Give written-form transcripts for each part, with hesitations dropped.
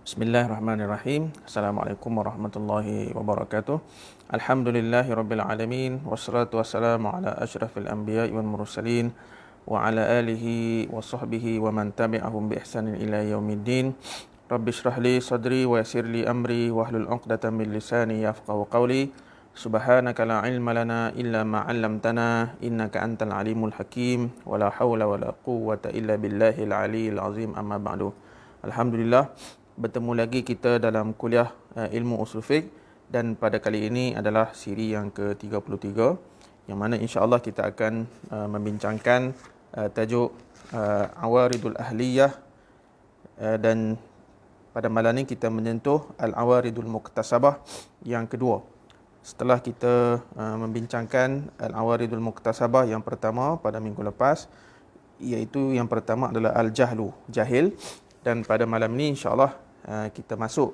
Bismillahirrahmanirrahim. Assalamualaikum warahmatullahi wabarakatuh. Alhamdulillahirabbil alamin wassalatu wassalamu ala asyrafil anbiya'i wal mursalin wa ala alihi wa sahbihi wa man tabi'ahum bi ihsanin ila yaumiddin. Rabbi shrah li sadri wa yassir li amri wahlul 'uqdatam min lisani yafqahu qawli. Subhanaka la ilma lana illa ma 'allamtana innaka antal alimul hakim wa la haula wa la quwwata illa billahil aliyyil azim amma ba'du. Alhamdulillah, bertemu lagi kita dalam kuliah ilmu usul fiqh, dan pada kali ini adalah siri yang ke-33 yang mana insya-Allah kita akan membincangkan tajuk awaridul ahliyah, dan pada malam ini kita menyentuh al-awaridul muktasabah yang kedua. Setelah kita membincangkan al-awaridul muktasabah yang pertama pada minggu lepas, iaitu yang pertama adalah al-jahlu, jahil, dan pada malam ini insya-Allah kita masuk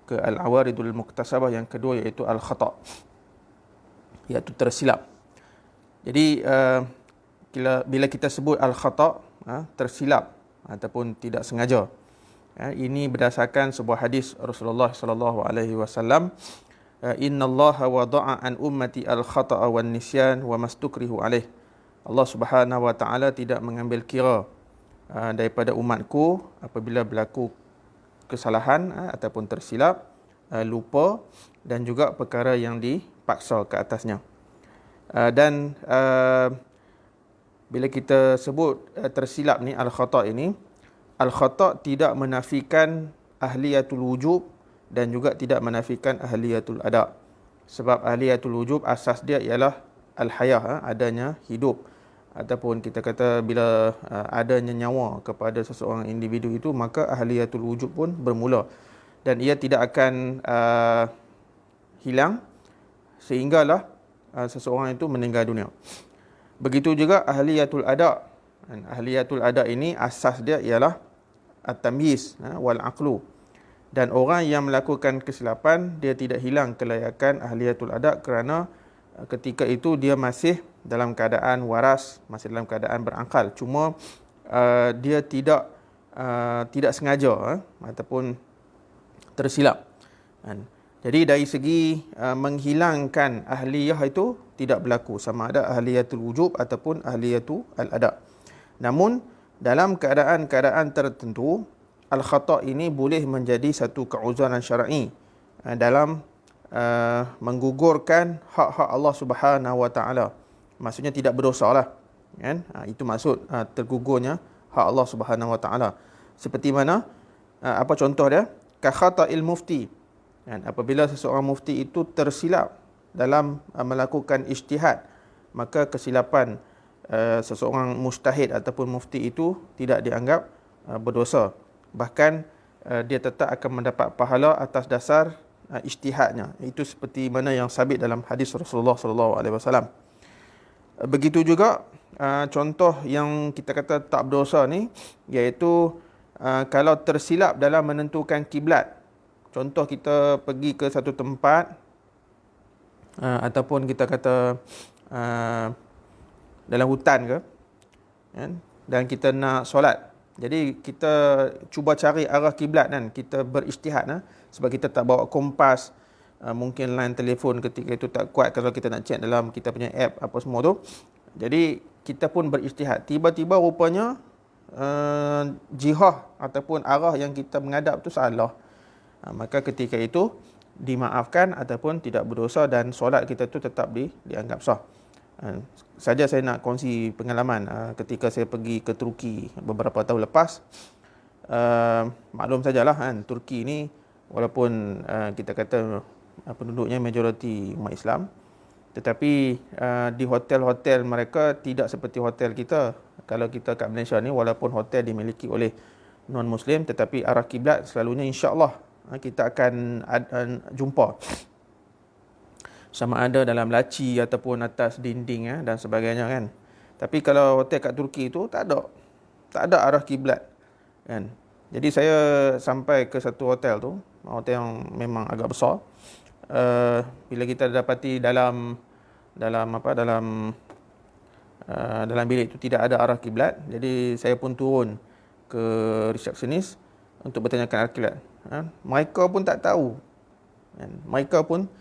ke al-awaridul muktasabah yang kedua, iaitu al-khata', iaitu tersilap. Jadi bila kita sebut al-khata', tersilap ataupun tidak sengaja, ini berdasarkan sebuah hadis Rasulullah sallallahu alaihi wasallam, innallaha wada'a an ummati al-khata'a wan nisyan wa mastukrihu alaih. Allah Subhanahu wa taala tidak mengambil kira daripada umatku apabila berlaku kesalahan ataupun tersilap, lupa, dan juga perkara yang dipaksa ke atasnya. Dan bila kita sebut tersilap ni, al-khata' ini, al-khata' tidak menafikan ahliyatul wujub dan juga tidak menafikan ahliyatul ada. Sebab ahliyatul wujub asas dia ialah al-hayah, adanya hidup, ataupun kita kata bila adanya nyawa kepada seseorang individu itu, maka ahliyatul wujud pun bermula, dan ia tidak akan hilang sehinggalah seseorang itu meninggal dunia. Begitu juga ahliyatul ada. Ahliyatul ada ini asas dia ialah at-tamyiz wal aqlu, dan orang yang melakukan kesilapan dia tidak hilang kelayakan ahliyatul ada kerana ketika itu dia masih dalam keadaan waras, masih dalam keadaan berakal. Cuma dia tidak sengaja ataupun tersilap. Jadi dari segi menghilangkan ahliyah itu tidak berlaku, sama ada ahliyatul wujub ataupun ahliyatul al-ada. Namun dalam keadaan-keadaan tertentu, al-khata' ini boleh menjadi satu keuzuran syar'i dalam menggugurkan hak-hak Allah Subhanahu wa taala. Maksudnya tidak berdosa lah, kan? Itu maksud tergugurnya hak Allah Subhanahu wa taala. Seperti mana, apa contoh dia? Ka khata'il mufti, kan? Apabila seseorang mufti itu tersilap dalam melakukan ijtihad, maka kesilapan seseorang mujtahid ataupun mufti itu tidak dianggap berdosa. Bahkan dia tetap akan mendapat pahala atas dasar ijtihadnya. Itu seperti mana yang sabit dalam hadis Rasulullah sallallahu alaihi wasallam. Begitu juga contoh yang kita kata tak berdosa ni, iaitu kalau tersilap dalam menentukan kiblat. Contoh kita pergi ke satu tempat, ataupun kita kata dalam hutan ke, kan? Dan kita nak solat. Jadi kita cuba cari arah kiblat, kan? Kita berijtihad, sebab kita tak bawa kompas, mungkin line telefon ketika itu tak kuat kalau kita nak check dalam kita punya app apa semua tu. Jadi kita pun berijtihad. Tiba-tiba rupanya jihah ataupun arah yang kita menghadap tu salah. Maka ketika itu dimaafkan ataupun tidak berdosa, dan solat kita tu tetap dianggap sah. Saja saya nak kongsi pengalaman ketika saya pergi ke Turki beberapa tahun lepas. Maklum sajalah, kan, Turki ni walaupun kita kata penduduknya majoriti umat Islam, tetapi di hotel-hotel mereka tidak seperti hotel kita. Kalau kita kat Malaysia ni, walaupun hotel dimiliki oleh non-Muslim, tetapi arah kiblat selalunya insya-Allah kita akan jumpa, sama ada dalam laci ataupun atas dinding dan sebagainya, kan. Tapi kalau hotel kat Turki tu tak ada arah kiblat, kan. Jadi saya sampai ke satu hotel tu, hotel yang memang agak besar. Bila kita dapati dalam bilik itu tidak ada arah kiblat, jadi saya pun turun ke resepsionis untuk bertanyakan arah kiblat. Mereka pun tak tahu. Mereka pun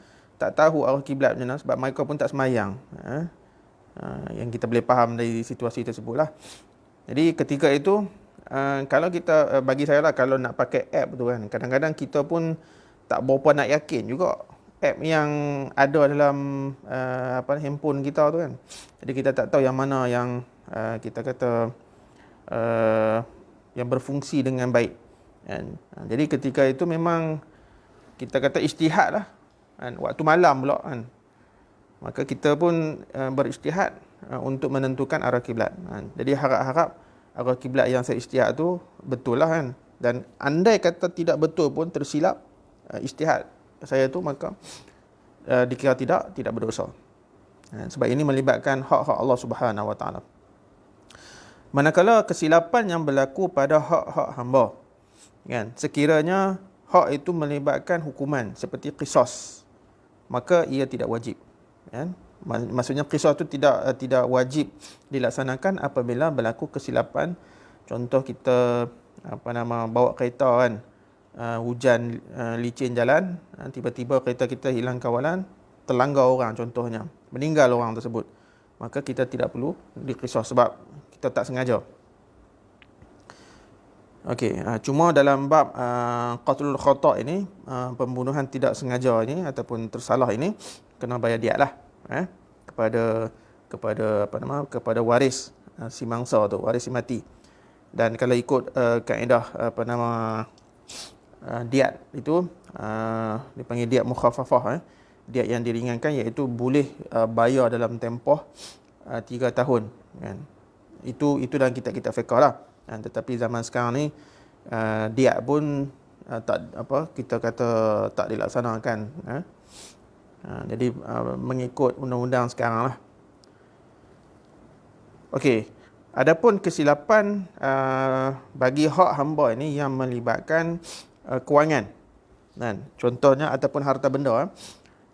tak tahu arah kiblat macam mana sebab mereka pun tak semayang. Yang kita boleh faham dari situasi tersebut lah. Jadi ketika itu, kalau kita, bagi saya lah, kalau nak pakai app tu kan, kadang-kadang kita pun tak berapa nak yakin juga app yang ada dalam handphone kita tu kan. Jadi kita tak tahu yang mana yang kita kata yang berfungsi dengan baik kan. Jadi ketika itu memang kita kata ijtihad lah kan, waktu malam pula kan, maka kita pun berijtihad untuk menentukan arah kiblat kan. Jadi harap-harap arah kiblat yang saya ijtihad tu betul lah kan, dan andai kata tidak betul pun, tersilap ijtihad saya tu, maka dikira tidak berdosa. Sebab ini melibatkan hak-hak Allah Subhanahu Wa Taala. Manakala kesilapan yang berlaku pada hak-hak hamba kan, sekiranya hak itu melibatkan hukuman seperti qisas, maka ia tidak wajib kan. Maksudnya qisas itu tidak wajib dilaksanakan apabila berlaku kesilapan. Contoh kita bawa kereta kan, hujan, licin jalan, tiba-tiba kereta kita hilang kawalan, terlanggar orang contohnya, meninggal orang tersebut, maka kita tidak perlu diqisas sebab kita tak sengaja. Okey, cuma dalam bab qatlul khata' ini, pembunuhan tidak sengaja ini ataupun tersalah ini, kena bayar diat lah kepada waris si mangsa tu, waris si mati. Dan kalau ikut kaedah diat itu, dipanggil diat mukhaffafah, diat yang diringankan, iaitu boleh bayar dalam tempoh 3 tahun kan. Itu dalam kitab-kitab fiqh lah. Tetapi zaman sekarang ni diat pun kita kata tak dilaksanakan. Jadi mengikut undang-undang sekarang lah. Okey, adapun kesilapan bagi hak hamba ini yang melibatkan kewangan kan, contohnya ataupun harta benda.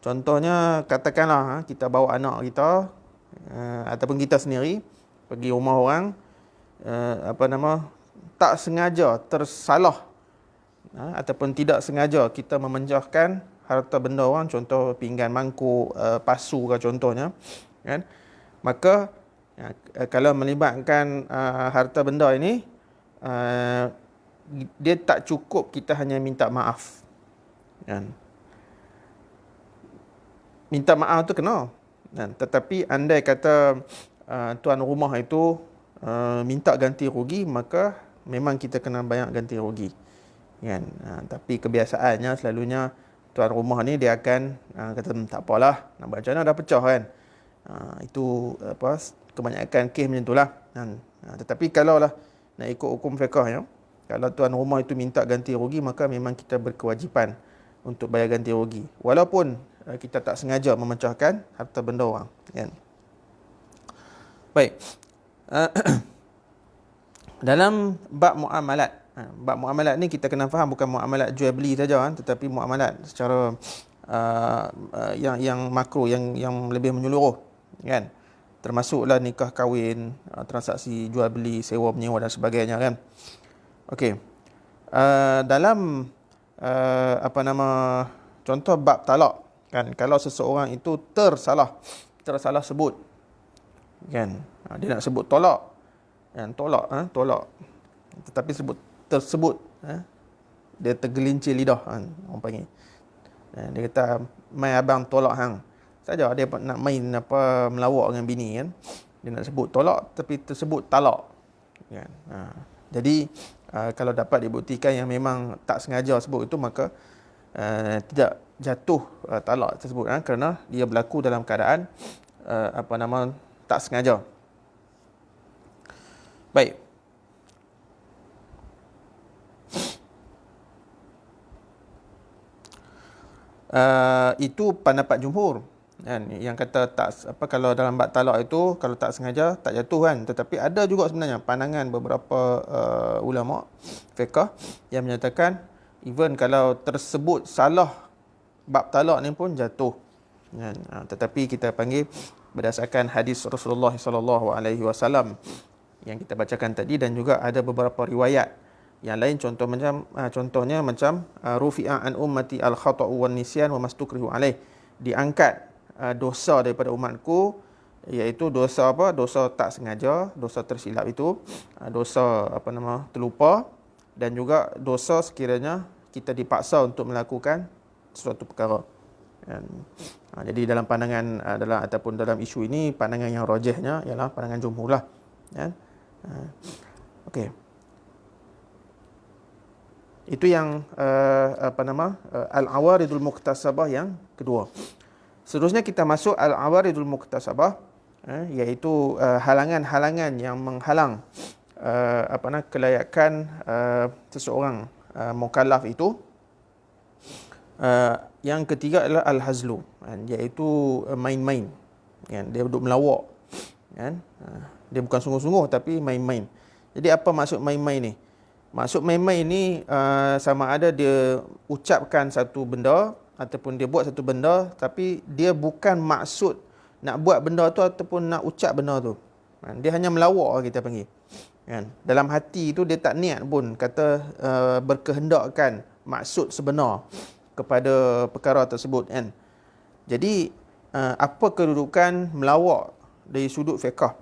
Contohnya katakanlah kita bawa anak kita ataupun kita sendiri pergi rumah orang, tak sengaja tersalah ataupun tidak sengaja kita memecahkan harta benda orang, contoh pinggan, mangkuk, pasu ke contohnya kan. Maka kalau melibatkan harta benda ini, dia tak cukup kita hanya minta maaf kan. Minta maaf tu kena kan, tetapi andai kata tuan rumah itu minta ganti rugi, maka memang kita kena bayar ganti rugi kan. Tapi kebiasaannya selalunya tuan rumah ni dia akan kata tak apalah, nak buat macam mana, dah pecah kan. Itu kebanyakan kes macam itulah kan. Tetapi kalau lah nak ikut hukum fiqh ya, kalau tuan rumah itu minta ganti rugi, maka memang kita berkewajipan untuk bayar ganti rugi, walaupun kita tak sengaja memecahkan harta benda orang kan. Baik. Dalam bab muamalat, bab muamalat ni kita kena faham bukan muamalat jual beli saja kan, tetapi muamalat secara yang makro, yang lebih menyeluruh kan, termasuklah nikah kahwin, transaksi jual beli, sewa menyewa dan sebagainya kan. Okey, dalam contoh bab talak kan, kalau seseorang itu tersalah sebut kan, dia nak sebut tolak kan, tolak, tetapi tersebut dia tergelincir lidah kan, orang panggil. Dia kata, mai abang tolak hang saja, dia nak main melawak dengan bini kan, dia nak sebut tolak tapi tersebut talak kan. Jadi kalau dapat dibuktikan yang memang tak sengaja sebut itu, maka tidak jatuh talak tersebut kerana dia berlaku dalam keadaan tak sengaja. Baik. Itu pendapat jumhur kan, yang kata tak kalau dalam bab talak itu kalau tak sengaja tak jatuh kan. Tetapi ada juga sebenarnya pandangan beberapa ulama fiqh yang menyatakan even kalau tersebut salah bab talak ni pun jatuh kan. Tetapi kita panggil berdasarkan hadis Rasulullah sallallahu alaihi wasallam yang kita bacakan tadi, dan juga ada beberapa riwayat Yang lain contohnya macam rufi'a an ummati al-khata'u wan nisyan wa mastukrihu alaih. Diangkat dosa daripada umatku, iaitu dosa apa? Dosa tak sengaja, dosa tersilap itu, dosa terlupa, dan juga dosa sekiranya kita dipaksa untuk melakukan suatu perkara. Jadi dalam pandangan ataupun dalam isu ini, pandangan yang rajihnya ialah pandangan jumhur lah. Okey. Itu yang al-awaridul muktasabah yang kedua. Seterusnya kita masuk al-awaridul muktasabah, iaitu halangan-halangan yang menghalang kelayakan seseorang mukallaf itu. Yang ketiga adalah al-hazlu, iaitu main-main. Dia duduk melawak. Dia bukan sungguh-sungguh tapi main-main. Jadi apa maksud main-main ni? Maksud main-main ni sama ada dia ucapkan satu benda ataupun dia buat satu benda tapi dia bukan maksud nak buat benda tu ataupun nak ucap benda tu. Dia hanya melawak, kita panggil. Dalam hati tu dia tak niat pun kata berkehendakkan maksud sebenar kepada perkara tersebut, kan. Jadi apa kedudukan melawak dari sudut fiqh,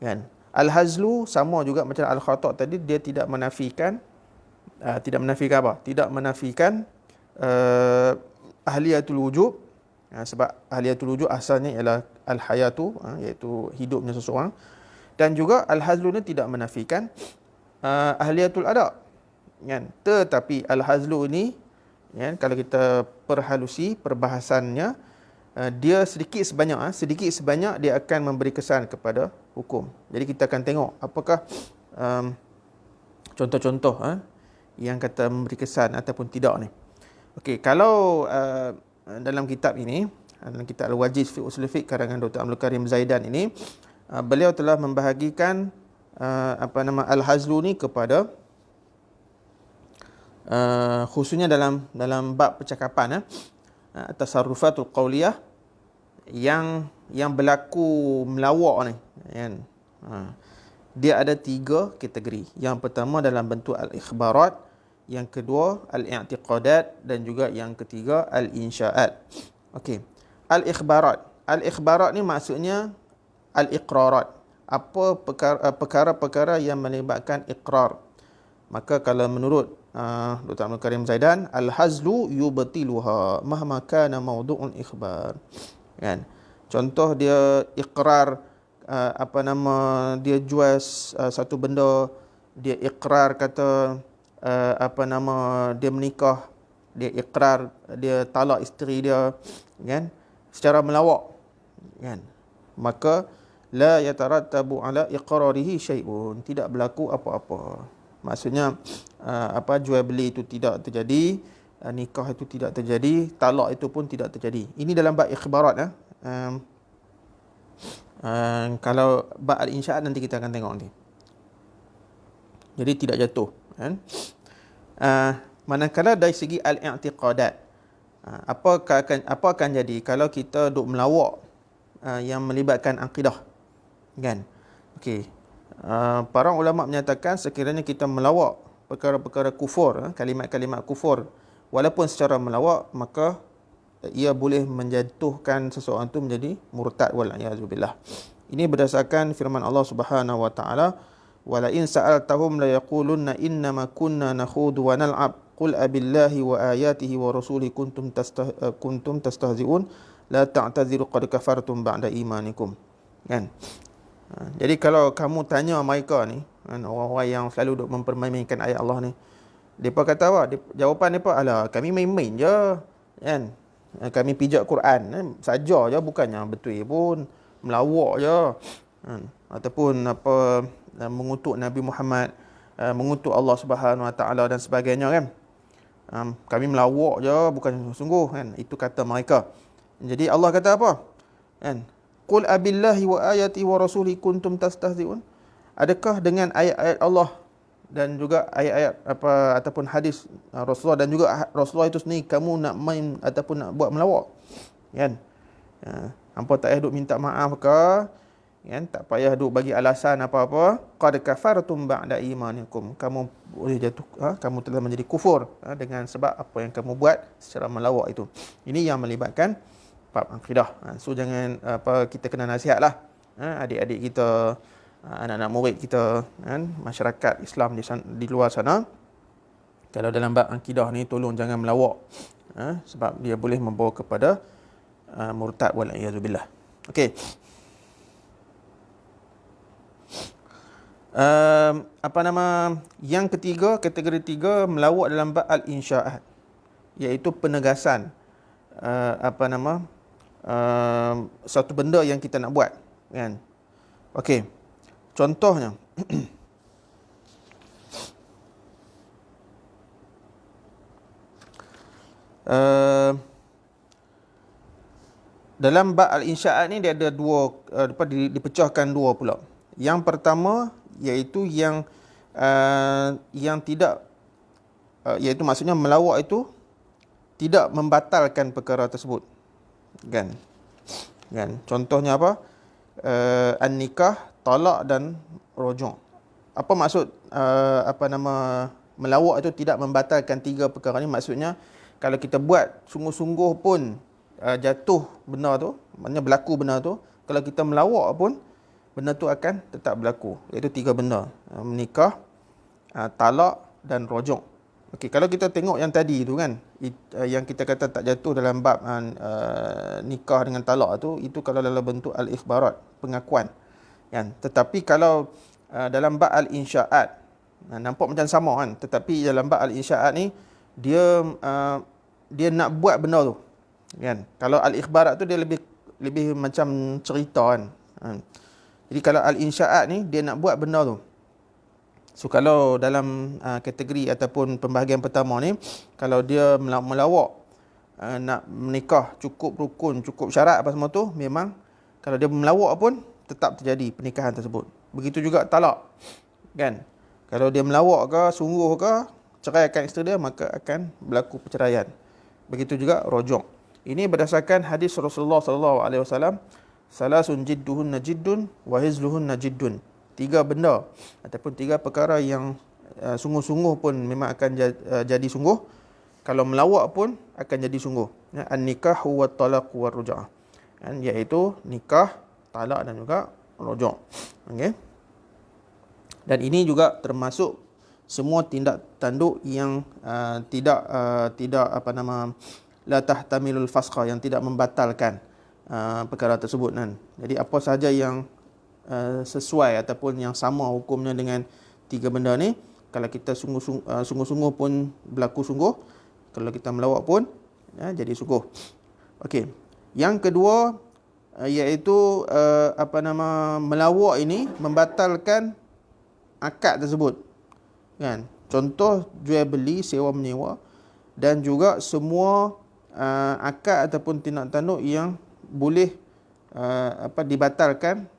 kan? Al-hazlu sama juga macam al-khata' tadi, dia tidak menafikan apa? Tidak menafikan ahliyatul wujub, sebab ahliyatul wujub asalnya ialah al-hayatu, iaitu hidupnya seseorang, dan juga al-hazlu ni tidak menafikan ahliyatul ada', kan. Tetapi al-hazlu ni, kalau kita perhalusi perbahasannya, dia sedikit sebanyak dia akan memberi kesan kepada hukum. Jadi kita akan tengok apakah contoh-contoh yang kata memberi kesan ataupun tidak ni. Okey, kalau dalam kitab ini, dalam kitab Al-Wajiz fi Usul Fiqh karangan Dr. Abdul Karim Zaidan ini, beliau telah membahagikan al-hazlu ni kepada khususnya dalam bab percakapan, tasarrufatul qawliyah, yang berlaku melawak ni, kan. Dia ada 3 kategori. Yang pertama dalam bentuk al-ikhbarat, yang kedua al-i'tiqadat, dan juga yang ketiga al-insya'at. Okey. Al-ikhbarat ni maksudnya al-iqrarat. Apa perkara-perkara yang melibatkan iqrar. Maka kalau menurut Dr. Abdul Karim Zaidan, al-hazlu yubtiluha mahma kana mawdu'un ikhbar, kan. Contoh dia iqrar dia jual satu benda, dia iqrar kata dia menikah, dia iqrar dia talak isteri dia, kan, secara melawak, kan. Maka la yatarattabu ala iqrarihi syai'un, tidak berlaku apa-apa. Maksudnya jual beli itu tidak terjadi, nikah itu tidak terjadi, talak itu pun tidak terjadi. Ini dalam bab ikhbarat. Kalau bab al-insya'at nanti kita akan tengok nanti. Jadi tidak jatuh, kan. Manakala dari segi al-i'tiqadat, apa akan jadi kalau kita duk melawak yang melibatkan akidah, kan. Okey. Para ulama menyatakan sekiranya kita melawak perkara-perkara kufur, kalimat-kalimat kufur, walaupun secara melawak, maka ia boleh menjatuhkan seseorang itu menjadi murtad, wal-a'yazubillah. Ini berdasarkan firman Allah Subhanahu wa taala, "Wala in sa'altahum la yaqulunna innama kunna nakhudu wa nal'ab qul abillahi wa ayatihi wa rasulihi kuntum tastahzi'un la ta'tadziru qad kafartum ba'da imanikum." Kan? Jadi kalau kamu tanya mereka ni, orang-orang yang selalu duk mempermainkan ayat Allah ni, mereka kata apa? Jawapan mereka, alah, kami main-main je, kan. Kami pijak Quran saja je, bukannya betul pun, melawak je, kan. Ataupun mengutuk Nabi Muhammad, mengutuk Allah Subhanahu Wa Taala dan sebagainya, kan. Kami melawak je, bukan sungguh, kan. Itu kata mereka. Jadi Allah kata apa? Kan? Qul abillahi wa ayati wa rasulihi kuntum tastahzi'un. Adakah dengan ayat-ayat Allah dan juga ayat-ayat ataupun hadis Rasulullah dan juga Rasulullah itu sendiri kamu nak main ataupun nak buat melawak, kan? Hampa tak payah duk minta maaf ke, Kan, tak payah duk bagi alasan apa-apa. Qad kafartum ba'da imanikum. Kamu boleh jatuh, kamu telah menjadi kufur dengan sebab apa yang kamu buat secara melawak itu. Ini yang melibatkan bab akidah. So jangan kita kena nasihatlah adik-adik kita, anak-anak murid kita, kan, masyarakat Islam di luar sana. Kalau dalam bab akidah ni tolong jangan melawak. Sebab dia boleh membawa kepada murtad wal iyadzubillah. Okey. Yang ketiga, kategori tiga, melawak dalam bab al-insyaat, iaitu penegasan satu benda yang kita nak buat, kan. Okey. Contohnya dalam bab al-insyaat ni dia ada dua, dipecahkan dua pula. Yang pertama iaitu yang tidak, iaitu maksudnya melawak itu tidak membatalkan perkara tersebut, kan. Contohnya apa? An-nikah, talak dan rujuk. Apa maksud melawak itu tidak membatalkan tiga perkara ni? Maksudnya kalau kita buat sungguh-sungguh pun jatuh benda tu, maknanya berlaku benda tu, kalau kita melawak pun benda tu akan tetap berlaku. Iaitu tiga benda: menikah, talak dan rujuk. Okey, kalau kita tengok yang tadi tu kan, yang kita kata tak jatuh dalam bab nikah dengan talak tu, itu kalau dalam bentuk al-ikhbarat, pengakuan, kan. Tetapi kalau dalam bab al-insyaat, nampak macam sama kan, tetapi dalam bab al-insyaat ni dia nak buat benda tu, kan. Kalau al-ikhbarat tu dia lebih macam cerita, kan. Jadi kalau al-insyaat ni dia nak buat benda tu. So kalau dalam kategori ataupun pembahagian pertama ni, kalau dia melawak nak menikah, cukup rukun, cukup syarat apa semua tu, memang kalau dia melawak pun tetap terjadi pernikahan tersebut. Begitu juga talak, kan. Kalau dia melawak ke, sungguh ke, ceraikan isteri dia, maka akan berlaku perceraian. Begitu juga rujuk. Ini berdasarkan hadis Rasulullah sallallahu alaihi wasallam, salasun jidduhunna jiddun wa hizluhunna jiddun. Tiga benda ataupun tiga perkara yang sungguh-sungguh pun memang akan jadi sungguh. Kalau melawak pun akan jadi sungguh. An-nikahu wa talaqu wa ruj'ah. Iaitu nikah, talak dan juga rujuk. Okey. Dan ini juga termasuk semua tindak tanduk yang tidak la tahtamilul fasqa, yang tidak membatalkan perkara tersebut, kan. Jadi apa sahaja yang sesuai ataupun yang sama hukumnya dengan tiga benda ni, kalau kita sungguh-sungguh pun berlaku sungguh, kalau kita melawak pun jadi sungguh. Okey. Yang kedua iaitu melawak ini membatalkan akad tersebut, kan. Contoh jual beli, sewa menyewa, dan juga semua akad ataupun tindak tanduk yang boleh dibatalkan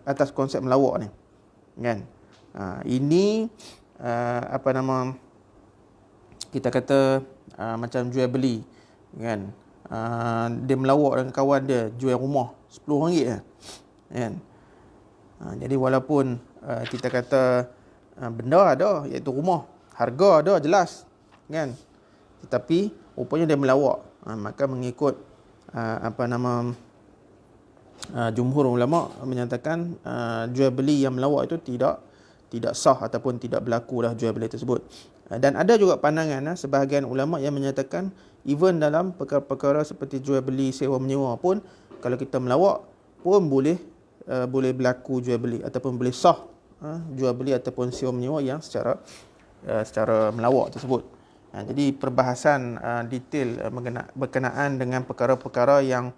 atas konsep melawak ni, kan. Ini kita kata macam jual beli, kan. Dia melawak dengan kawan dia jual rumah RM10 je, kan. Jadi walaupun kita kata benda ada, iaitu rumah, harga ada jelas, kan, tetapi rupanya dia melawak, maka mengikut jumhur ulama menyatakan jual beli yang melawak itu tidak sah ataupun tidak berlaku lah jual beli tersebut. Dan ada juga pandangan sebahagian ulama yang menyatakan even dalam perkara-perkara seperti jual beli, sewa menyewa pun, kalau kita melawak pun boleh berlaku jual beli ataupun boleh sah jual beli ataupun sewa menyewa yang secara melawak tersebut. Jadi perbahasan detail berkenaan dengan perkara-perkara yang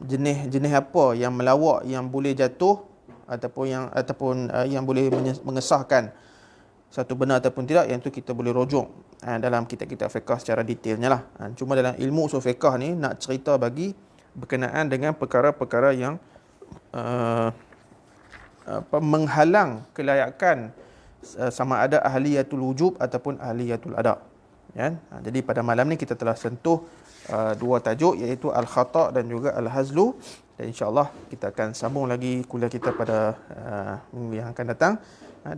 jenis apa yang melawak yang boleh jatuh ataupun yang boleh mengesahkan satu benda ataupun tidak, yang itu kita boleh rujuk dalam kitab-kitab fiqh secara detailnya lah. Cuma dalam ilmu usul fiqh ni nak cerita bagi berkenaan dengan perkara-perkara yang menghalang kelayakan sama ada ahliyatul wujub ataupun ahliyatul ada. Ya. Jadi pada malam ni kita telah sentuh dua tajuk, iaitu al-khata' dan juga al-hazlu, dan insya-Allah kita akan sambung lagi kuliah kita pada minggu yang akan datang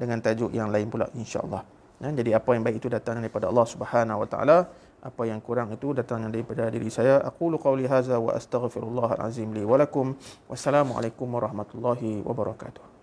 dengan tajuk yang lain pula insya-Allah. Jadi apa yang baik itu datang daripada Allah Subhanahu wa taala, apa yang kurang itu datang daripada diri saya. Aqulu qauli hadza wa astaghfirullahal azim li wa lakum. Wassalamualaikum warahmatullahi wabarakatuh.